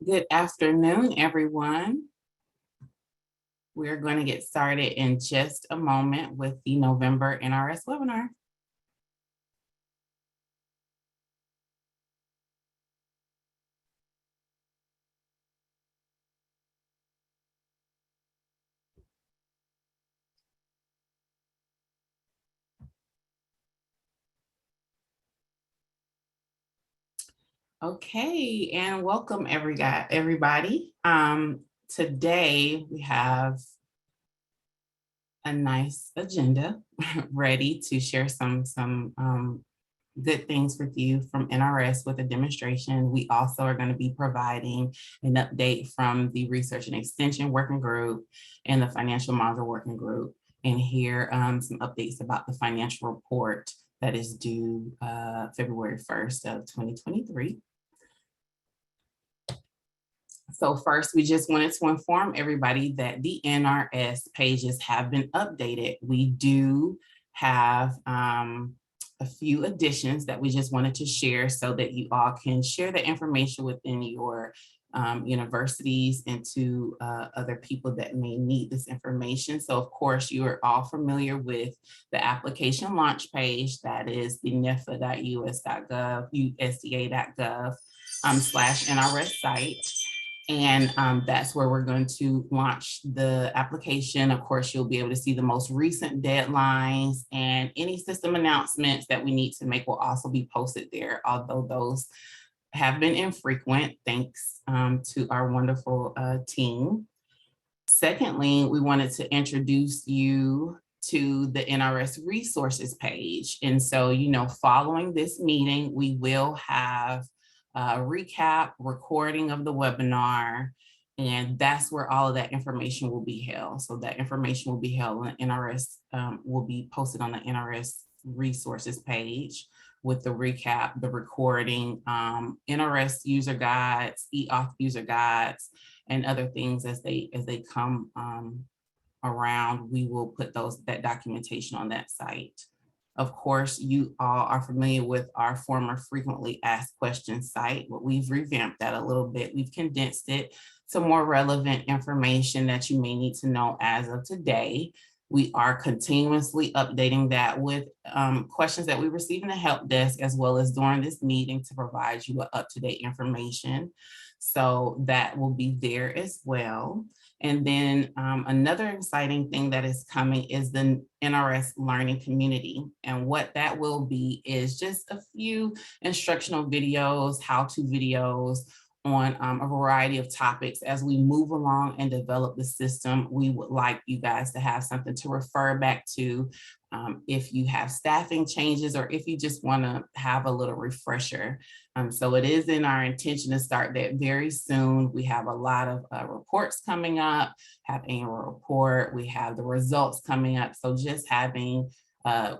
Good afternoon, everyone. We're going to get started in just a moment with the November NRS webinar. Okay, and welcome everybody. Today we have a nice agenda ready to share some good things with you from NRS with a demonstration. We also are going to be providing an update from the Research and Extension Working Group and the Financial Module Working Group, and hear some updates about the financial report that is due February 1st of 2023. So first, we just wanted to inform everybody that the NRS pages have been updated. We do have a few additions that we just wanted to share so that you all can share the information within your universities and to other people that may need this information. So of course, you are all familiar with the application launch page. That is the NIFA.us.gov, USDA.gov /NRS site. And that's where we're going to launch the application. Of course, you'll be able to see the most recent deadlines, and any system announcements that we need to make will also be posted there, although those have been infrequent, thanks to our wonderful team. Secondly, we wanted to introduce you to the NRS resources page. And so, following this meeting, we will have a recap recording of the webinar, and that's where all of that information will be held. So that information will be held on NRS, will be posted on the NRS resources page with the recap, the recording, NRS user guides, eAuth user guides, and other things as they come around. We will put that documentation on that site. Of course, you all are familiar with our former frequently asked questions site, but we've revamped that a little bit. We've condensed it to more relevant information that you may need to know as of today. We are continuously updating that with questions that we receive in the help desk, as well as during this meeting, to provide you with up-to-date information. So that will be there as well. And then another exciting thing that is coming is the NRS Learning Community. And what that will be is just a few instructional videos, how-to videos on a variety of topics. As we move along and develop the system, we would like you guys to have something to refer back to if you have staffing changes, or if you just want to have a little refresher. So it is in our intention to start that very soon. We have a lot of reports coming up, have annual report, we have the results coming up. So just having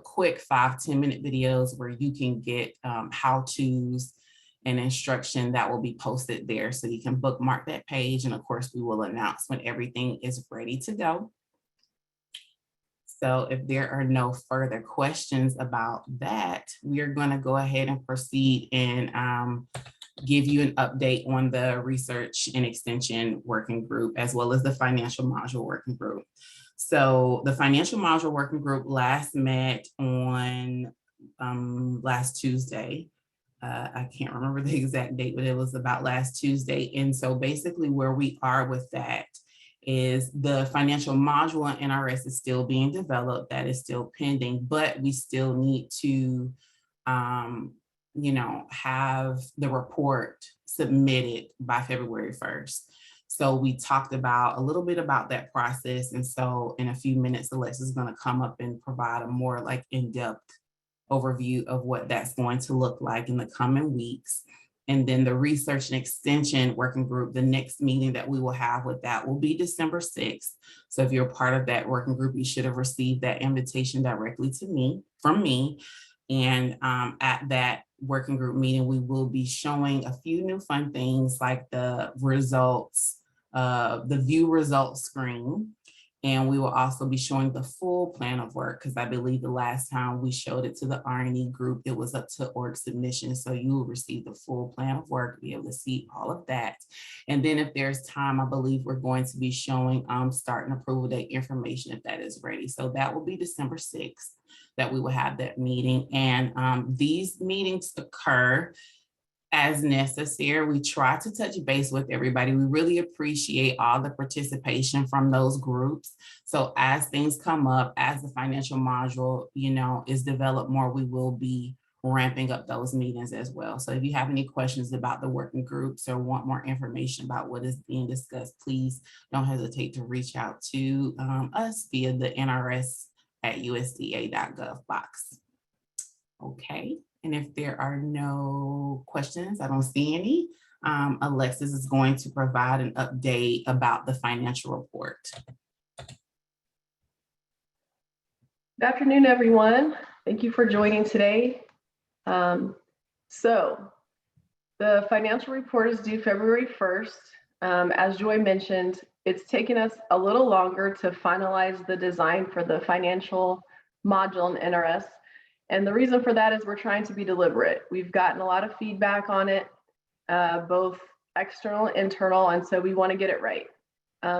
quick 5-10 minute videos where you can get how-tos and instruction that will be posted there. So you can bookmark that page. And of course, we will announce when everything is ready to go. So if there are no further questions about that, we are going to go ahead and proceed and give you an update on the Research and Extension Working Group, as well as the Financial Module Working Group. So the Financial Module Working Group last met on last Tuesday. I can't remember the exact date, but it was about last Tuesday. And so basically where we are with that is the financial module on NRS is still being developed. That is still pending, but we still need to, have the report submitted by February 1st. So we talked about a little bit about that process. And so in a few minutes, Alexa's going to come up and provide a more in-depth overview of what that's going to look like in the coming weeks. And then the Research and Extension Working Group, the next meeting that we will have with that will be December 6th. So if you're part of that working group, you should have received that invitation directly from me. And at that working group meeting, we will be showing a few new fun things like the results, the view results screen. And we will also be showing the full plan of work, because I believe the last time we showed it to the R&E group, it was up to org submission. So you will receive the full plan of work, be able to see all of that. And then if there's time, I believe we're going to be showing start and approval date information if that is ready. So that will be December 6th that we will have that meeting. And these meetings occur as necessary. We try to touch base with everybody. We really appreciate all the participation from those groups. So as things come up, as the financial module, is developed more, we will be ramping up those meetings as well. So if you have any questions about the working groups or want more information about what is being discussed, please don't hesitate to reach out to us via the NRS@usda.gov box. Okay. And if there are no questions, I don't see any, Alexis is going to provide an update about the financial report. Good afternoon, everyone. Thank you for joining today. So the financial report is due February 1st. As Joy mentioned, it's taken us a little longer to finalize the design for the financial module in NRS. And the reason for that is we're trying to be deliberate. We've gotten a lot of feedback on it, both external and internal, and so we want to get it right.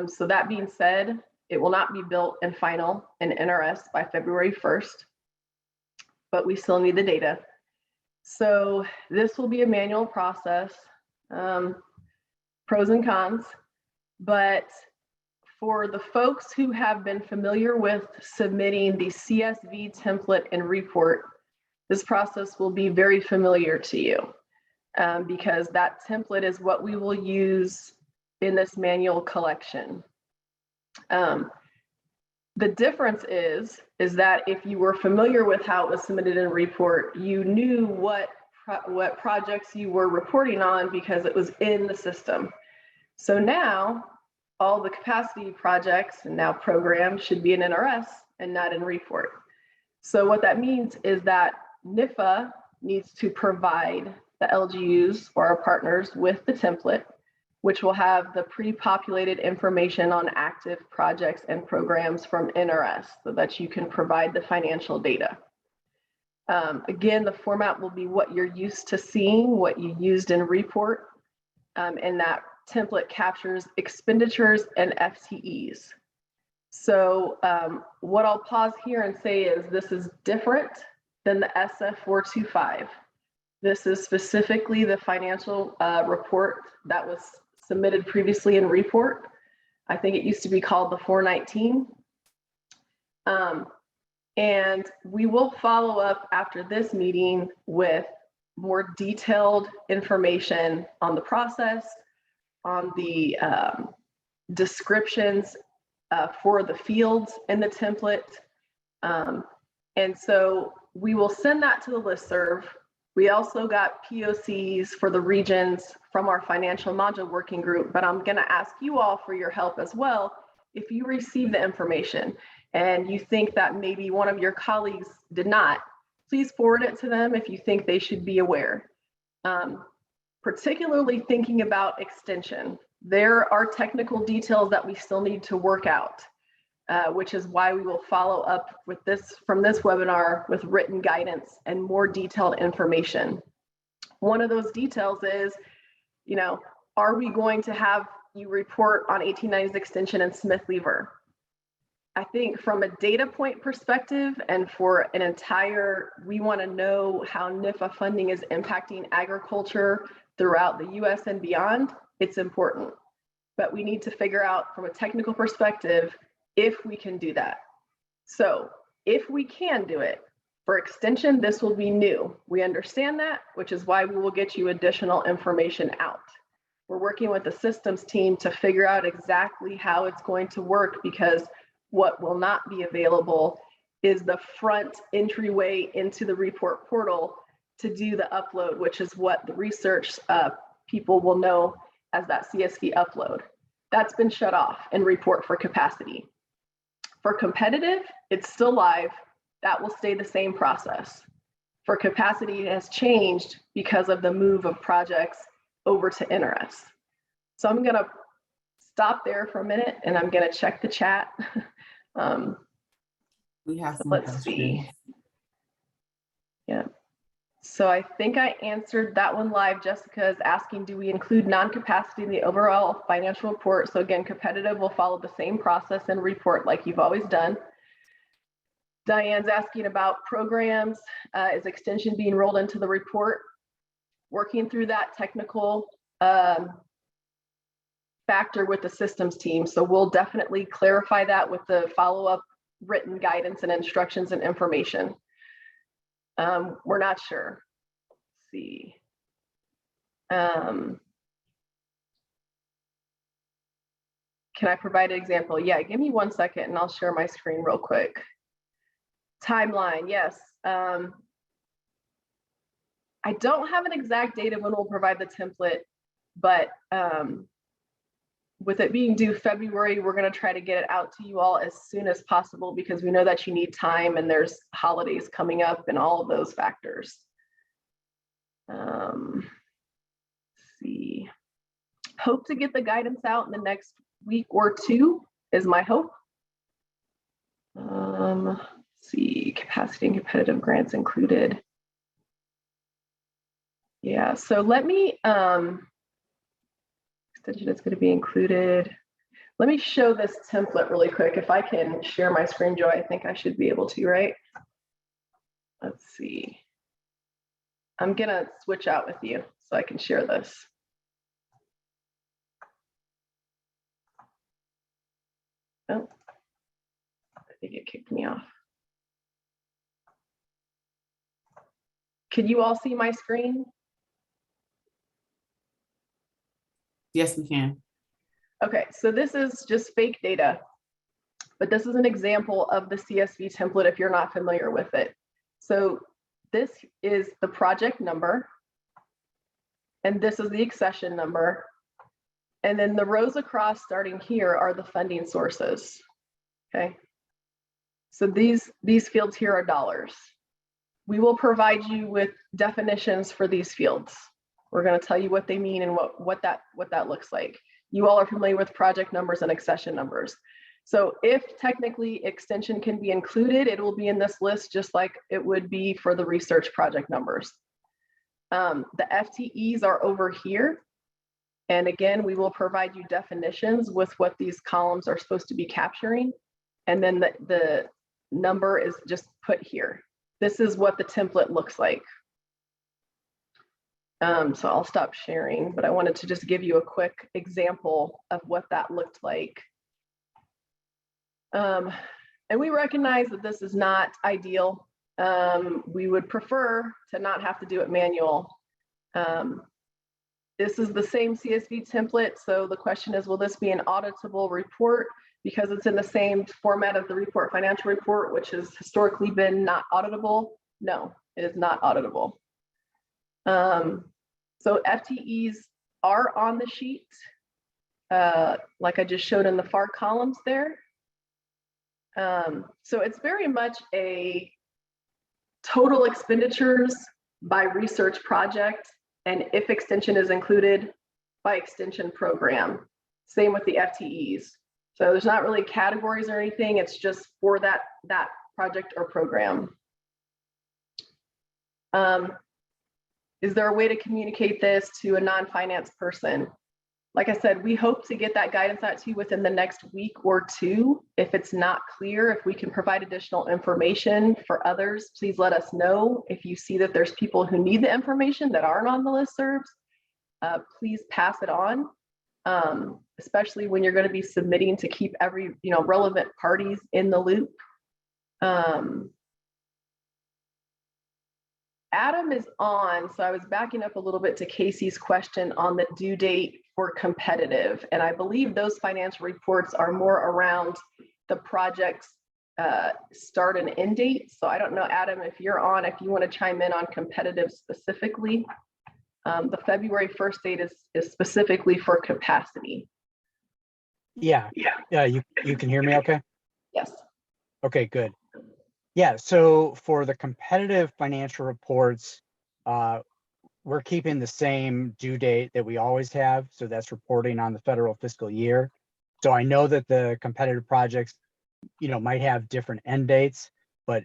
So that being said, it will not be built and final in NRS by February 1st, but we still need the data. So this will be a manual process, pros and cons, but for the folks who have been familiar with submitting the CSV template and report, this process will be very familiar to you because that template is what we will use in this manual collection. The difference is that if you were familiar with how it was submitted in report, you knew what projects you were reporting on because it was in the system. So now, all the capacity projects and now programs should be in NRS and not in report. So what that means is that NIFA needs to provide the LGUs or our partners with the template, which will have the pre-populated information on active projects and programs from NRS so that you can provide the financial data. Again, the format will be what you're used to seeing, what you used in report, and that template captures expenditures and FTEs. So what I'll pause here and say is this is different than the SF425. This is specifically the financial report that was submitted previously in report. I think it used to be called the 419. And we will follow up after this meeting with more detailed information on the process, on the descriptions for the fields in the template. And so we will send that to the listserv. We also got POCs for the regions from our financial module working group, but I'm gonna ask you all for your help as well. If you receive the information and you think that maybe one of your colleagues did not, please forward it to them if you think they should be aware. Particularly thinking about extension. There are technical details that we still need to work out, which is why we will follow up with this from this webinar with written guidance and more detailed information. One of those details is, are we going to have you report on 1890's extension and Smith-Lever? I think from a data point perspective and for an entire, we want to know how NIFA funding is impacting agriculture throughout the US and beyond, it's important. But we need to figure out from a technical perspective if we can do that. So if we can do it, for extension, this will be new. We understand that, which is why we will get you additional information out. We're working with the systems team to figure out exactly how it's going to work because what will not be available is the front entryway into the report portal to do the upload, which is what the research people will know as that CSV upload. That's been shut off in report for capacity. For competitive, it's still live. That will stay the same process. For capacity, it has changed because of the move of projects over to NRS. So I'm gonna stop there for a minute and I'm gonna check the chat We have So some let's questions. see. Yeah. So I think I answered that one live. Jessica is asking, do we include non-capacity in the overall financial report? So again, competitive will follow the same process and report like you've always done. Diane's asking about programs. Is extension being rolled into the report? Working through that technical factor with the systems team. So we'll definitely clarify that with the follow-up written guidance and instructions and information. We're not sure. Let's see. Can I provide an example? Yeah, give me 1 second and I'll share my screen real quick. Timeline, yes. I don't have an exact date of when we'll provide the template, but with it being due February, we're going to try to get it out to you all as soon as possible because we know that you need time and there's holidays coming up and all of those factors. Let's see. Hope to get the guidance out in the next week or two is my hope. Let's see, capacity and competitive grants included. Yeah, so let me, extension is going to be included. Let me show this template really quick. If I can share my screen, Joy, I think I should be able to, right? Let's see. I'm going to switch out with you so I can share this. Oh, I think it kicked me off. Can you all see my screen? Yes, we can. Okay, so this is just fake data, but this is an example of the CSV template if you're not familiar with it. So this is the project number, and this is the accession number. And then the rows across starting here are the funding sources, okay? So these fields here are dollars. We will provide you with definitions for these fields. We're gonna tell you what they mean and what that looks like. You all are familiar with project numbers and accession numbers. So if technically extension can be included, it will be in this list just like it would be for the research project numbers. The FTEs are over here. And again, we will provide you definitions with what these columns are supposed to be capturing. And then the number is just put here. This is what the template looks like. So I'll stop sharing, but I wanted to just give you a quick example of what that looked like. And we recognize that this is not ideal. We would prefer to not have to do it manual. This is the same CSV template. So the question is, will this be an auditable report? Because it's in the same format of the report financial report, which has historically been not auditable. No, it is not auditable. So FTEs are on the sheet, like I just showed in the far columns there. So it's very much a total expenditures by research project, and if extension is included, by extension program. Same with the FTEs. So there's not really categories or anything, it's just for that project or program. Is there a way to communicate this to a non-finance person? Like I said, we hope to get that guidance out to you within the next week or two. If it's not clear, if we can provide additional information for others, please let us know. If you see that there's people who need the information that aren't on the listservs, please pass it on, especially when you're going to be submitting to keep every relevant parties in the loop. Adam is on, so I was backing up a little bit to Casey's question on the due date for competitive. And I believe those financial reports are more around the project's start and end date. So I don't know, Adam, if you're on, if you want to chime in on competitive specifically. The February 1st date is specifically for capacity. Yeah, you can hear me okay? Yes. Okay, good. Yeah, so for the competitive financial reports, we're keeping the same due date that we always have. So that's reporting on the federal fiscal year. So I know that the competitive projects might have different end dates, but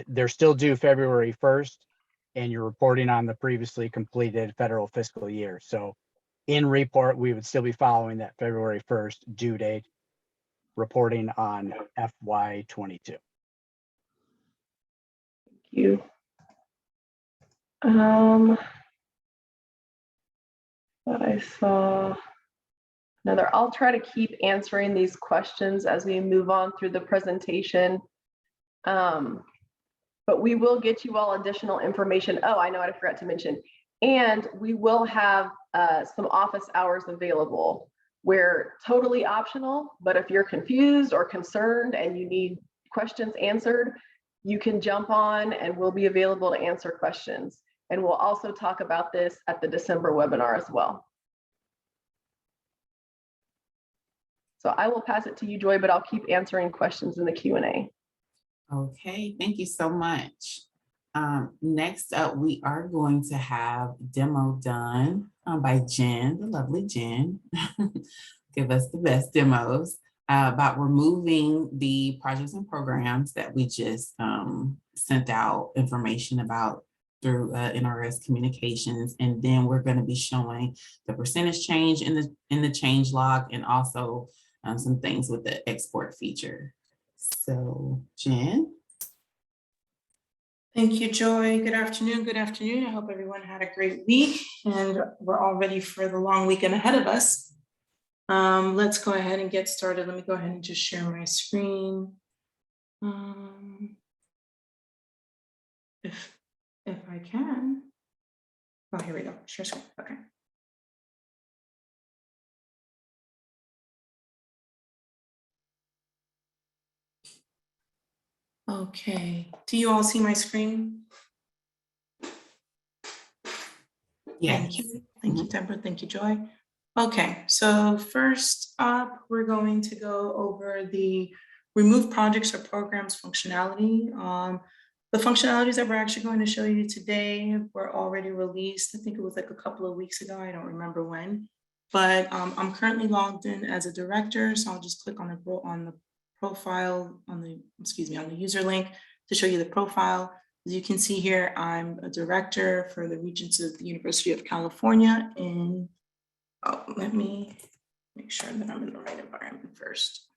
they're still due February 1st, and you're reporting on the previously completed federal fiscal year. So in report, we would still be following that February 1st due date, reporting on FY22. Thank you. But I saw another. I'll try to keep answering these questions as we move on through the presentation. But we will get you all additional information. Oh, I know what I forgot to mention. And we will have some office hours available where totally optional, but if you're confused or concerned and you need questions answered, you can jump on and we'll be available to answer questions. And we'll also talk about this at the December webinar as well. So I will pass it to you, Joy, but I'll keep answering questions in the Q&A. Okay, thank you so much. Next up, we are going to have demo done by Jen, the lovely Jen. Give us the best demos about removing the projects and programs that we just sent out information about through NRS communications. And then we're going to be showing the percentage change in the change log, and also some things with the export feature. So Jen. Thank you, Joy. Good afternoon. Good afternoon. I hope everyone had a great week and we're all ready for the long weekend ahead of us. Let's go ahead and get started. Let me go ahead and just share my screen. If I can. Oh, here we go. Share screen. Okay. Okay. Do you all see my screen? Yeah. Thank you. Thank you, Deborah. Thank you, Joy. Okay, so first up, we're going to go over the remove projects or programs functionality. The functionalities that we're actually going to show you today were already released. I think it was like a couple of weeks ago. I don't remember when, but I'm currently logged in as a director. So I'll just click on the profile on the user link to show you the profile. As you can see here, I'm a director for the Regents of the University of California in, let me make sure that I'm in the right environment first.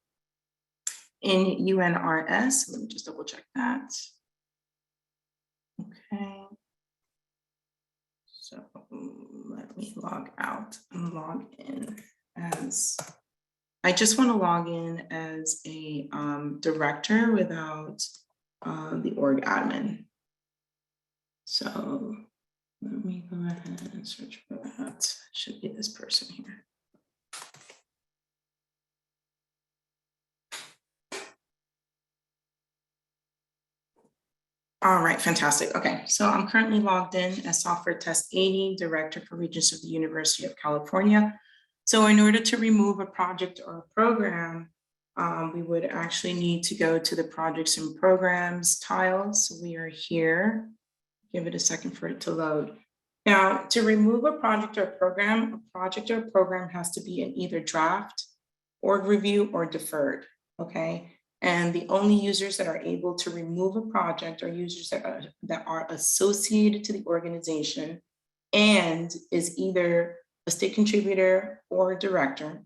In UNRS, let me just double check that. Okay. So let me log out and log in as, I just want to log in as a director without the org admin. So let me go ahead and search for that. Should be this person here. All right, fantastic. Okay, so I'm currently logged in as Software Test 80, Director for Regents of the University of California. So in order to remove a project or a program, we would actually need to go to the Projects and Programs tile. So we are here. Give it a second for it to load. Now, to remove a project or a program has to be in either draft, org review, or deferred, okay? And the only users that are able to remove a project are users that are associated to the organization and is either a state contributor or a director,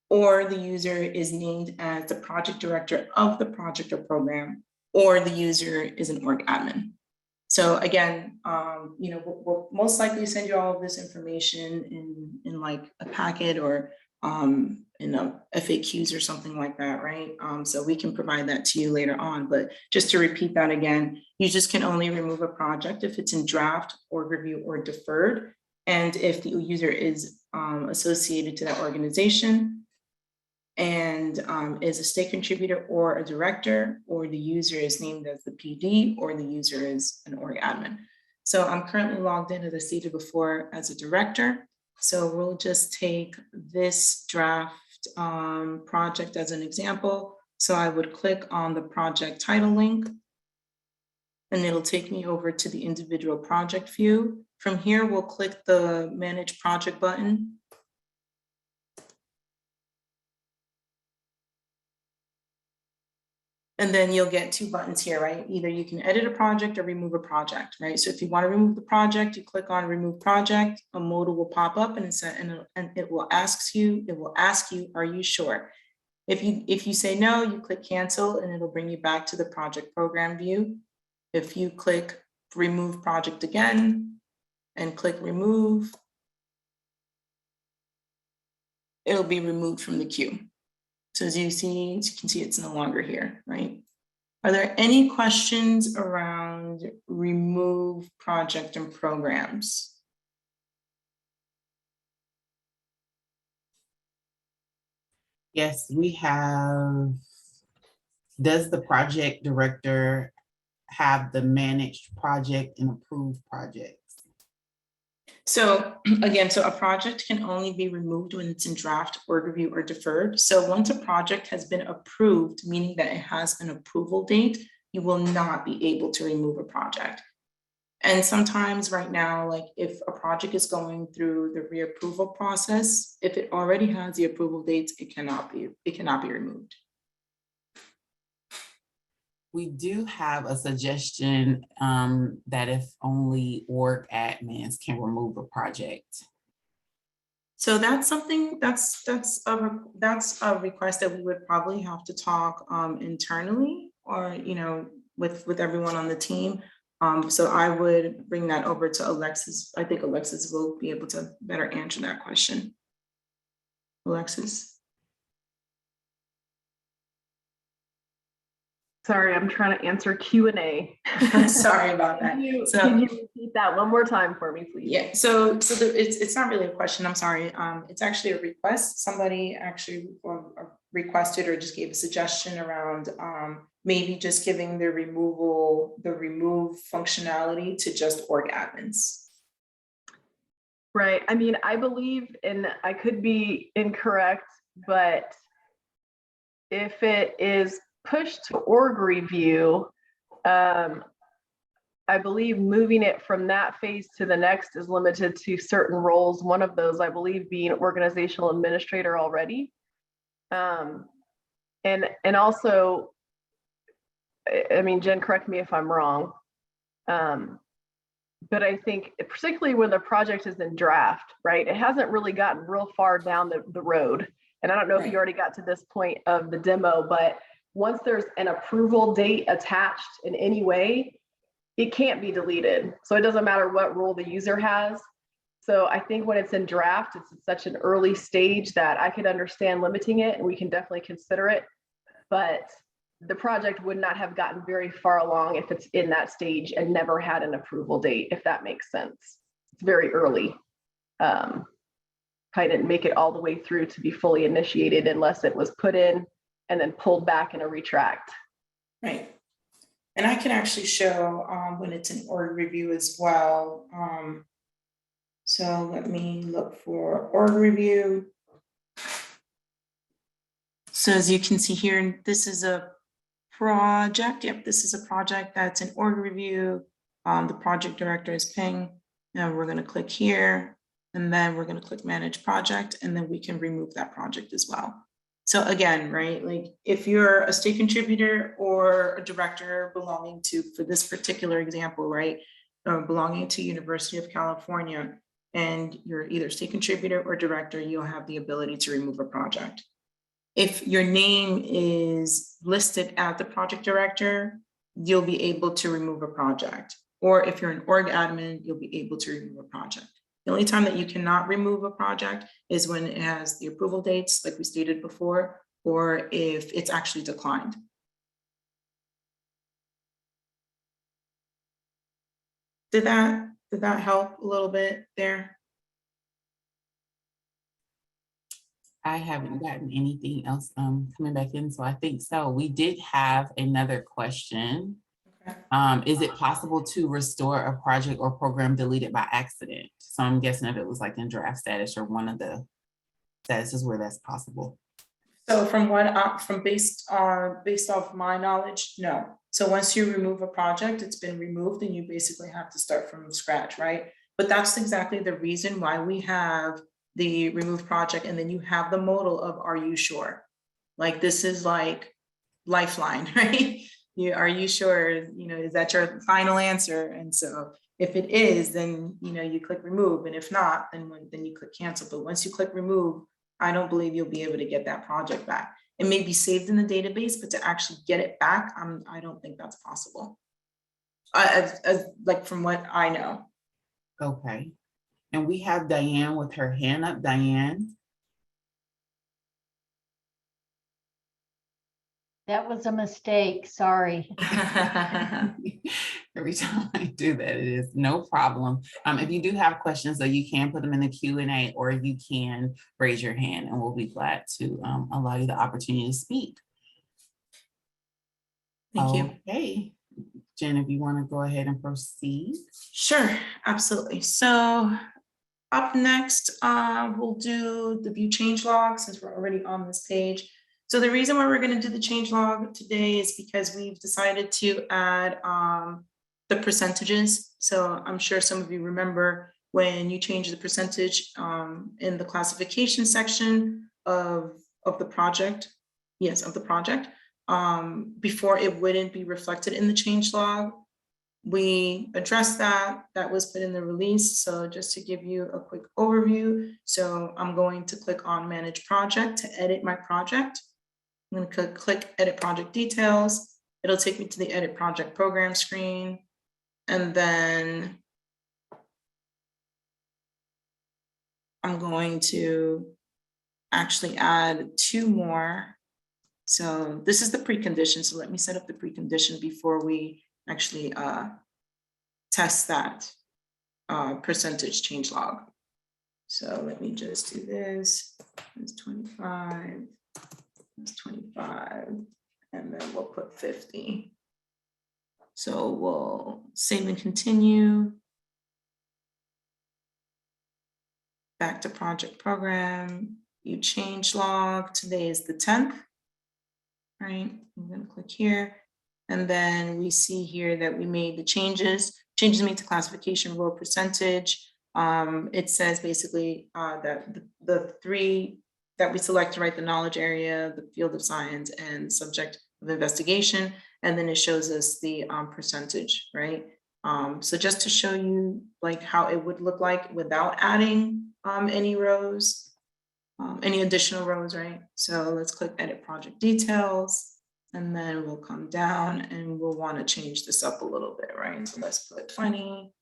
or the user is named as the project director of the project or program, or the user is an org admin. So again, we'll most likely send you all of this information in like a packet or in a FAQs or something like that, right? So we can provide that to you later on, but just to repeat that again, users can only remove a project if it's in draft, org review, or deferred. And if the user is associated to that organization and is a state contributor or a director, or the user is named as the PD, or the user is an org admin. So I'm currently logged in, as I stated before, as a director. So we'll just take this draft project as an example. So I would click on the project title link, and it'll take me over to the individual project view. From here, we'll click the Manage Project button. . And then you'll get two buttons here, right? Either you can edit a project or remove a project, right? So if you want to remove the project, you click on remove project, a modal will pop up and it will ask you, are you sure? If you say no, you click cancel and it'll bring you back to the project program view. If you click remove project again and click remove, it'll be removed from the queue. So as you can see it's no longer here, right? Are there any questions around remove project and programs? Yes, we have. Does the project director have the managed project and approved projects? So again, so a project can only be removed when it's in draft, org review, or deferred. So once a project has been approved, meaning that it has an approval date, you will not be able to remove a project. And sometimes right now, like if a project is going through the reapproval process, if it already has the approval dates, it cannot be removed. We do have a suggestion that if only org admins can remove a project. So that's something that's a request that we would probably have to talk internally, or with everyone on the team. So I would bring that over to Alexis. I think Alexis will be able to better answer that question. Alexis. Sorry, I'm trying to answer Q&A. Sorry about that. Can you repeat that one more time for me, please? Yeah, so it's not really a question, I'm sorry. It's actually a request. Somebody actually requested or just gave a suggestion around maybe just giving the remove functionality to just org admins. Right, I mean, I believe, and I could be incorrect, but if it is pushed to org review, I believe moving it from that phase to the next is limited to certain roles. One of those, I believe, being organizational administrator already. And also, I mean, Jen, correct me if I'm wrong, but I think particularly when the project is in draft, right? It hasn't really gotten real far down the road. And I don't know if you already got to this point of the demo, but once there's an approval date attached in any way, it can't be deleted. So it doesn't matter what role the user has. So I think when it's in draft, it's at such an early stage that I could understand limiting it, and we can definitely consider it. But the project would not have gotten very far along if it's in that stage and never had an approval date, if that makes sense. It's very early. Probably didn't make it all the way through to be fully initiated unless it was put in and then pulled back in a retract. Right. And I can actually show when it's an org review as well. So let me look for org review. So as you can see here, this is a project. Yep, this is a project that's an org review. The project director is Ping. Now we're going to click here, and then we're going to click manage project, and then we can remove that project as well. So again, right, like if you're a state contributor or a director belonging to, for this particular example, right, belonging to University of California, and you're either state contributor or director, you'll have the ability to remove a project. If your name is listed as the project director, you'll be able to remove a project. Or if you're an org admin, you'll be able to remove a project. The only time that you cannot remove a project is when it has the approval dates, like we stated before, or if it's actually declined. Did that help a little bit there? I haven't gotten anything else coming back in, so I think so. We did have another question. Okay. Is it possible to restore a project or program deleted by accident? So I'm guessing if it was like in draft status or one of the statuses where that's possible. So based off my knowledge, no. So once you remove a project, it's been removed and you basically have to start from scratch, right? But that's exactly the reason why we have the remove project, and then you have the modal of are you sure? Like this is like lifeline, right? Are you sure, is that your final answer? And so if it is, then, you click remove. And if not, then you click cancel. But once you click remove, I don't believe you'll be able to get that project back. It may be saved in the database, but to actually get it back, I don't think that's possible. Like from what I know. Okay. And we have Diane with her hand up. Diane. That was a mistake, sorry. Every time I do that, it is no problem. If you do have questions, though, you can put them in the Q&A, or you can raise your hand, and we'll be glad to allow you the opportunity to speak. Thank you. Okay, Jen, if you want to go ahead and proceed. Sure, absolutely. So up next, we'll do the view change log, since we're already on this page. So the reason why we're going to do the change log today is because we've decided to add the percentages. So I'm sure some of you remember when you change the percentage in the classification section of the project. Yes, of the project. Before it wouldn't be reflected in the change log. We addressed that. That was put in the release. So just to give you a quick overview. So I'm going to click on Manage Project to edit my project. I'm going to click Edit Project Details. It'll take me to the Edit Project Program screen. And then I'm going to actually add 2 more. So this is the precondition. So let me set up the precondition before we actually test that percentage change log. So let me just do this. It's 25. It's 25, and then we'll put 50. So we'll save and continue. Back to project program, view change log. Today is the 10th, right? I'm gonna click here. And then we see here that we made the changes made to classification row percentage. It says basically that the 3 that we selected, right, the knowledge area, the field of science, and subject of investigation, and then it shows us the percentage, right? So just to show you like how it would look like without adding any rows, any additional rows, right? So let's click Edit Project Details, and then we'll come down and we'll want to change this up a little bit, right? So let's put 20,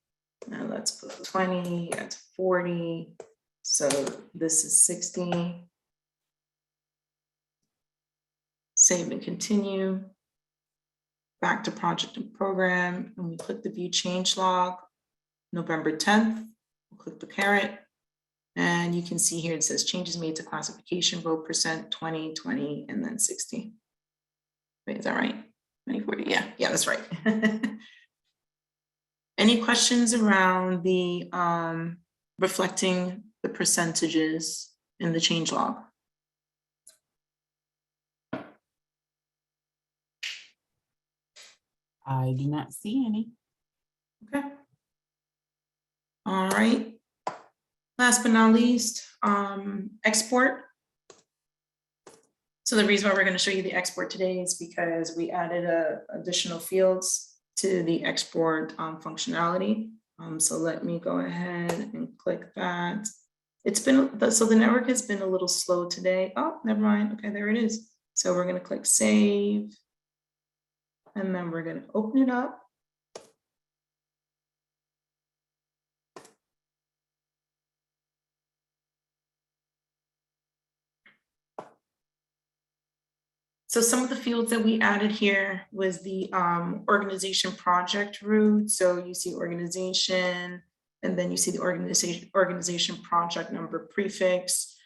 and let's put 20, that's 40. So this is 60. Save and continue. Back to project and program, and we click the view change log. November 10th, we'll click the caret, and you can see here it says changes made to classification row percent 20, 20, and then 60. Wait, is that right? 20, 40, yeah, that's right. Any questions around the reflecting the percentages in the change log? I do not see any. Okay. All right. Last but not least, export. So the reason why we're going to show you the export today is because we added additional fields to the export functionality. So let me go ahead and click that. It's been, so the network has been a little slow today. Oh, never mind. Okay, there it is. So we're going to click save. And then we're going to open it up. So some of the fields that we added here was the organization project root. So you see organization, and then you see the organization project number prefix.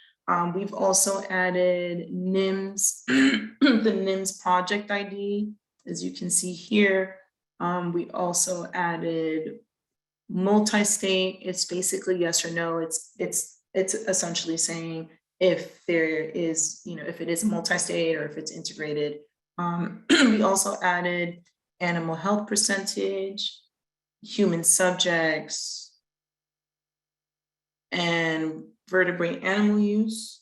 We've also added NIMS, the NIMS project ID. As you can see here, we also added multi-state. It's basically yes or no. It's essentially saying if there is, if it is multi-state or if it's integrated. We also added animal health percentage, human subjects, and vertebrate animal use.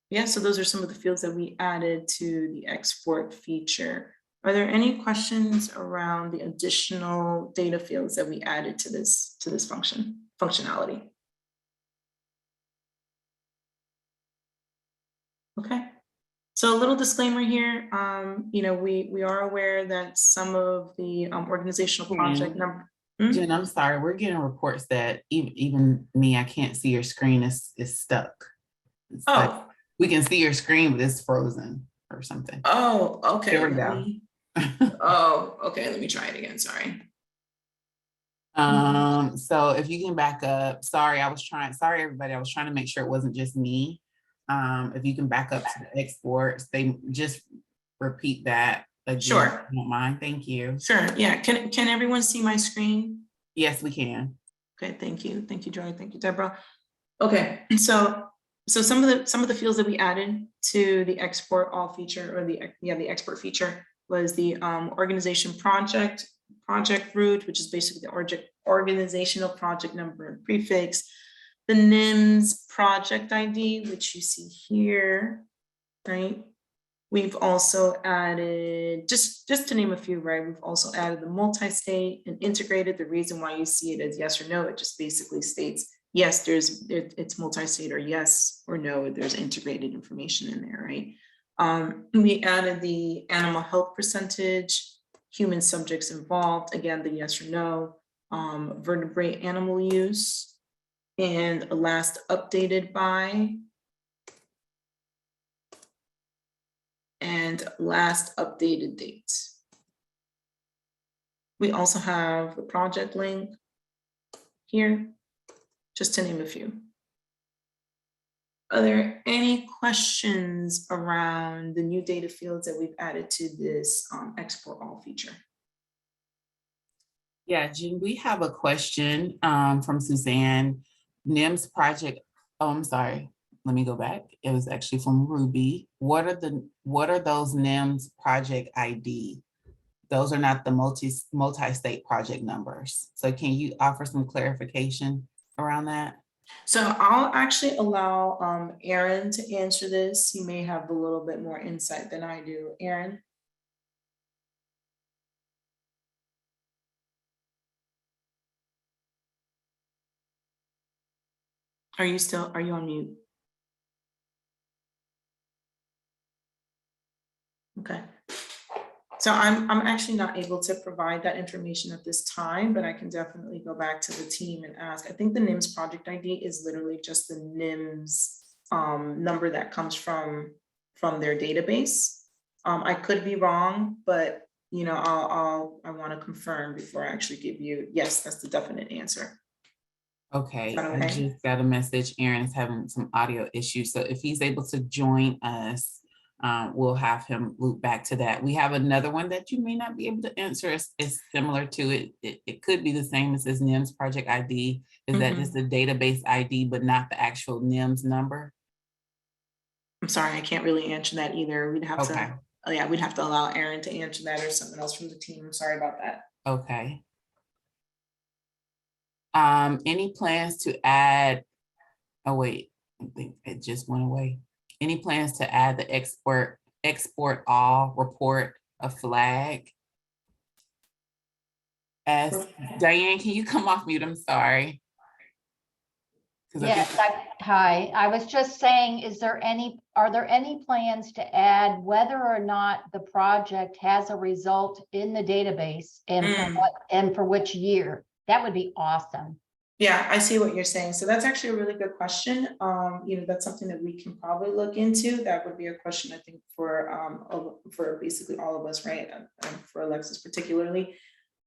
Yeah, so those are some of the fields that we added to the export feature. Are there any questions around the additional data fields that we added to this functionality? Okay. So a little disclaimer here, you know, we are aware that some of the organizational project number. Jen, I'm sorry, we're getting reports that even me, I can't see your screen is stuck. It's like, we can see your screen, but it's frozen or something. Oh, okay. There we go. Oh, okay, let me try it again, sorry. So if you can back up, sorry everybody, I was trying to make sure it wasn't just me. If you can back up to the exports, they just repeat that again. Sure. If you don't mind, thank you. Sure, yeah, can everyone see my screen? Yes, we can. Okay, thank you, Joy, thank you, Deborah. Okay, so some of the fields that we added to the export all feature, or the export feature, was the organization project root, which is basically the organizational project number and prefix, the NIMS project ID, which you see here, right? We've also added, just to name a few, right? We've also added the multi-state and integrated. The reason why you see it as yes or no, it just basically states, yes, it's multi-state, or yes or no, there's integrated information in there, right? We added the animal health percentage, human subjects involved, again, the yes or no, vertebrate animal use, and last updated by, and last updated date. We also have the project link here, just to name a few. Are there any questions around the new data fields that we've added to this export all feature? Yeah, Jen, we have a question from Suzanne. NIMS project, oh, I'm sorry. Let me go back. It was actually from Ruby. What are those NIMS project ID? Those are not the multi-state project numbers. So can you offer some clarification around that? So I'll actually allow Aaron to answer this. He may have a little bit more insight than I do. Aaron? Are you on mute? Okay. So I'm actually not able to provide that information at this time, but I can definitely go back to the team and ask. I think the NIMS project ID is literally just the NIMS number that comes from their database. I could be wrong, but you know, I want to confirm before I actually give you, yes, that's the definite answer. Okay, Okay. I just got a message. Aaron is having some audio issues. So if he's able to join us, we'll have him loop back to that. We have another one that you may not be able to answer. It's similar to it. It could be the same as this NIMS project ID. Is that just the database ID, but not the actual NIMS number? I'm sorry, I can't really answer that either. We'd have Okay. to, oh yeah, we'd have to allow Aaron to answer that, or someone else from the team. I'm sorry about that. Okay. Any plans to add, oh wait, I think it just went away. Any plans to add the export all report a flag? As Diane, can you come off mute? I'm sorry. Yes, hi. I was just saying, are there any plans to add whether or not the project has a result in the database and for what and for which year? That would be awesome. Yeah, I see what you're saying. So that's actually a really good question. You know, that's something that we can probably look into. That would be a question, I think, for basically all of us, right? For Alexis particularly.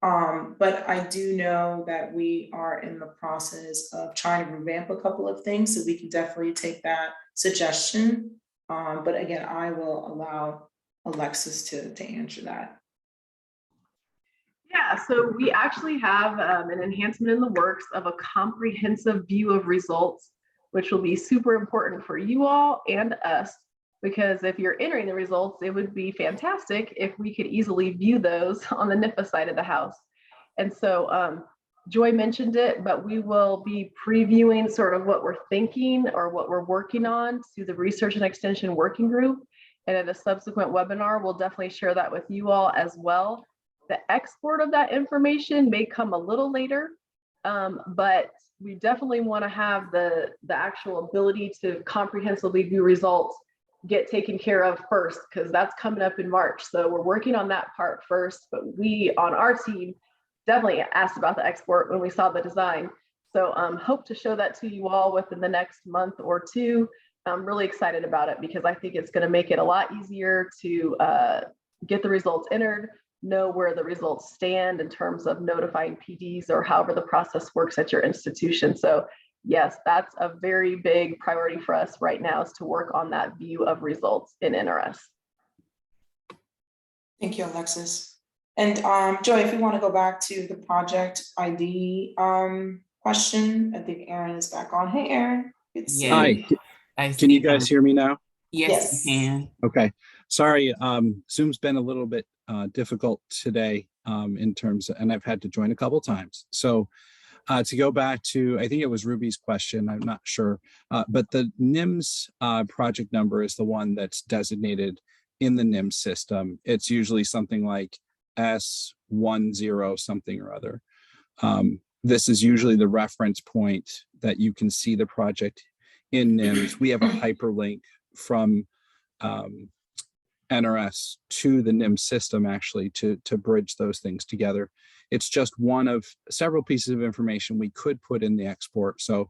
But I do know that we are in the process of trying to revamp a couple of things, so we can definitely take that suggestion. But again, I will allow Alexis to answer that. Yeah, so we actually have an enhancement in the works of a comprehensive view of results, which will be super important for you all and us, because if you're entering the results, it would be fantastic if we could easily view those on the NIFA side of the house. And so Joy mentioned it, but we will be previewing sort of what we're thinking or what we're working on to the Research and Extension Working Group. And at a subsequent webinar, we'll definitely share that with you all as well. The export of that information may come a little later, but we definitely want to have the actual ability to comprehensively view results get taken care of first, because that's coming up in March. So we're working on that part first, but we on our team definitely asked about the export when we saw the design. So hope to show that to you all within the next month or two. I'm really excited about it because I think it's going to make it a lot easier to get the results entered, know where the results stand in terms of notifying PDs or however the process works at your institution. So yes, that's a very big priority for us right now, is to work on that view of results in NRS. Thank you, Alexis. And Joy, if you want to go back to the project ID question, I think Aaron is back on. Hey, Aaron. Yeah. Hi, can you guys hear me now? Yes, you can. Okay, sorry, Zoom's been a little bit difficult today in terms of, and I've had to join a couple times. So to go back to, I think it was Ruby's question, I'm not sure, but the NIMS project number is the one that's designated in the NIMS system. It's usually something like S10 something or other. This is usually the reference point that you can see the project in NIMS. We have a hyperlink from NRS to the NIMS system actually to bridge those things together. It's just one of several pieces of information we could put in the export. So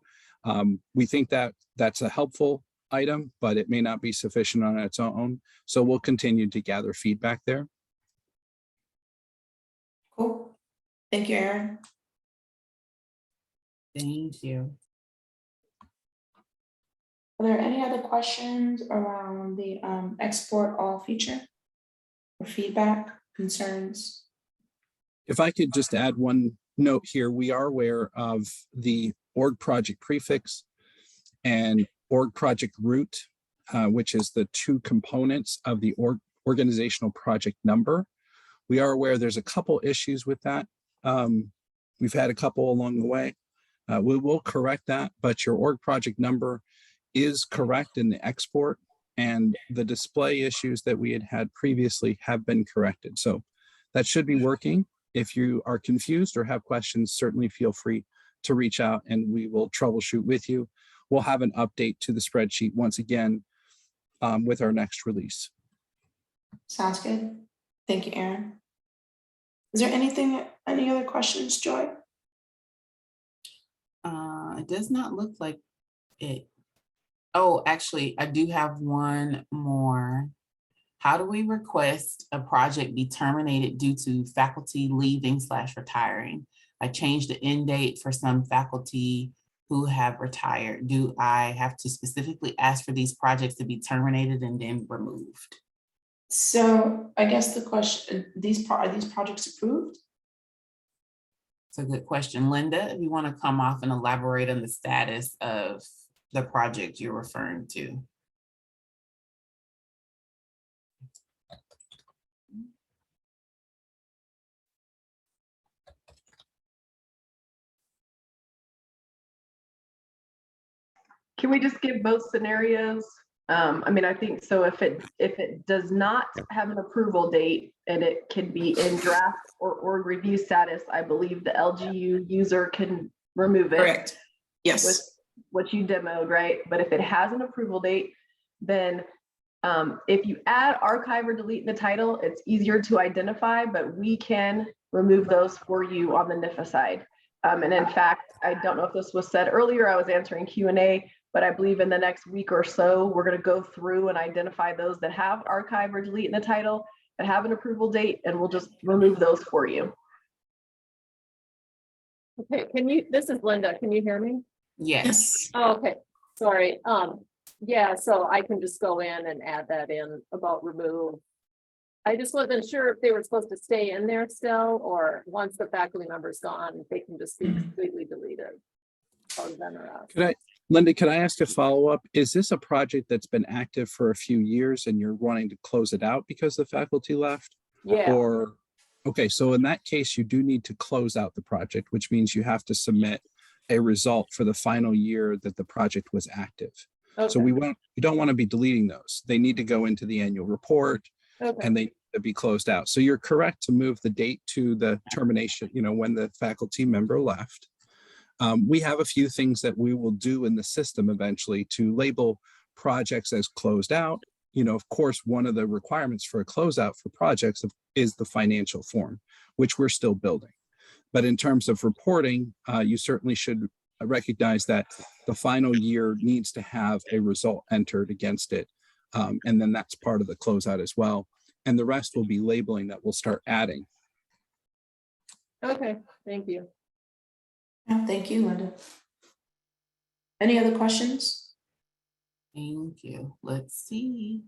we think that that's a helpful item, but it may not be sufficient on its own. So we'll continue to gather feedback there. Cool. Thank you, Aaron. Thank you. Are there any other questions around the export all feature or feedback, concerns? If I could just add one note here, we are aware of the org project prefix and org project root, which is the two components of the organizational project number. We are aware there's a couple issues with that. We've had a couple along the way. We will correct that, but your org project number is correct in the export, and the display issues that we had previously have been corrected. So that should be working. If you are confused or have questions, certainly feel free to reach out and we will troubleshoot with you. We'll have an update to the spreadsheet once again with our next release. Sounds good. Thank you, Aaron. Is there any other questions, Joy? It does not look like it. Oh, actually, I do have one more. How do we request a project be terminated due to faculty leaving/retiring? I changed the end date for some faculty who have retired. Do I have to specifically ask for these projects to be terminated and then removed? So I guess the question, are these projects approved? It's a good question. Linda, if you want to come off and elaborate on the status of the project you're referring to. Can we just give both scenarios? I mean, I think so. If it does not have an approval date and it can be in draft or review status, I believe the LGU user can remove it. Correct. Yes. With what you demoed, right? But if it has an approval date, then if you add archive or delete in the title, it's easier to identify, but we can remove those for you on the NIFA side. And in fact, I don't know if this was said earlier, I was answering Q&A, but I believe in the next week or so, we're going to go through and identify those that have archive or delete in the title, that have an approval date, and we'll just remove those for you. Okay, this is Linda, can you hear me? Yes. Oh, okay, sorry. Yeah, so I can just go in and add that in about remove. I just wasn't sure if they were supposed to stay in there still, or once the faculty member's gone, they can just be completely deleted. Linda, could I ask a follow-up? Is this a project that's been active for a few years and you're wanting to close it out because the faculty left? Yeah. Or Okay, so in that case, you do need to close out the project, which means you have to submit a result for the final year that the project was active. So Okay, you don't want to be deleting those. They need to go into the annual report okay, and they need to be closed out. So you're correct to move the date to the termination, when the faculty member left. We have a few things that we will do in the system eventually to label projects as closed out. Of course, one of the requirements for a closeout for projects is the financial form, which we're still building. But in terms of reporting, you certainly should recognize that the final year needs to have a result entered against it. And then that's part of the closeout as well. And the rest will be labeling that we'll start adding. okay, thank you. Yeah, thank you, Linda. Any other questions? Thank you. Let's see.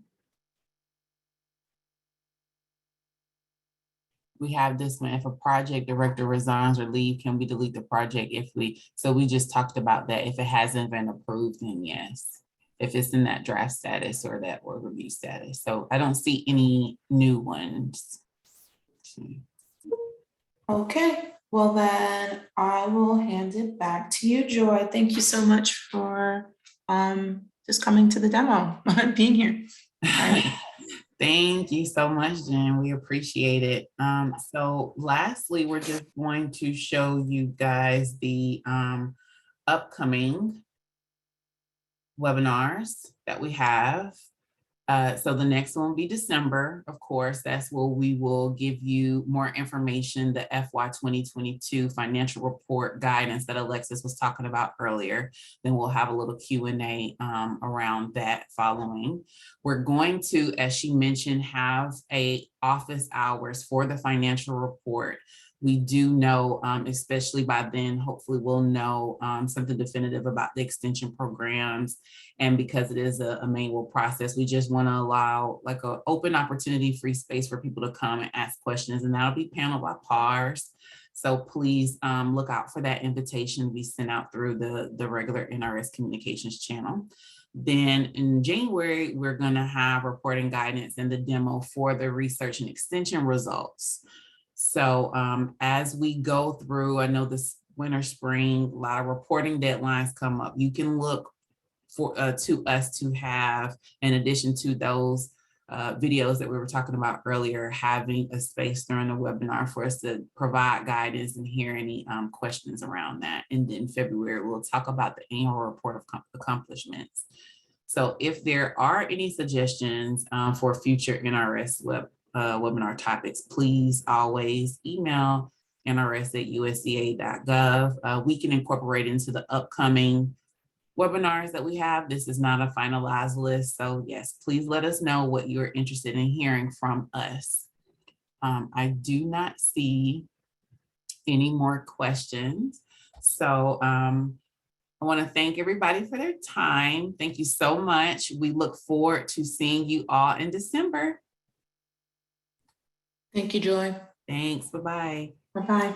We have this one, if a project director resigns or leave, can we delete the project so we just talked about that. If it hasn't been approved, then yes. If it's in that draft status or that or review status. So I don't see any new ones. Okay, well then I will hand it back to you, Joy. Thank you so much for just coming to the demo, being here. Thank you so much, Jen. We appreciate it. So lastly, we're just going to show you guys the upcoming webinars that we have. So the next one will be December, of course. That's where we will give you more information, the FY 2022 financial report guidance that Alexis was talking about earlier. Then we'll have a little Q&A around that following. We're going to, as she mentioned, have a office hours for the financial report. We do know, especially by then, hopefully we'll know something definitive about the extension programs. And because it is a manual process, we just want to allow like an open opportunity, free space for people to come and ask questions. And that'll be paneled by PARs. So please look out for that invitation to be sent out through the regular NRS communications channel. Then in January, we're going to have reporting guidance and the demo for the research and extension results. So as we go through, I know this winter, spring, a lot of reporting deadlines come up. You can look for to us to have, in addition to those videos that we were talking about earlier, having a space during the webinar for us to provide guidance and hear any questions around that. And then February, we'll talk about the annual report of accomplishments. So if there are any suggestions for future NRS webinar topics, please always email nrs@usda.gov. We can incorporate into the upcoming webinars that we have. This is not a finalized list. So yes, please let us know what you're interested in hearing from us. I do not see any more questions. So I want to thank everybody for their time. Thank you so much. We look forward to seeing you all in December. Thank you, Joy. Thanks. Bye-bye. Bye-bye.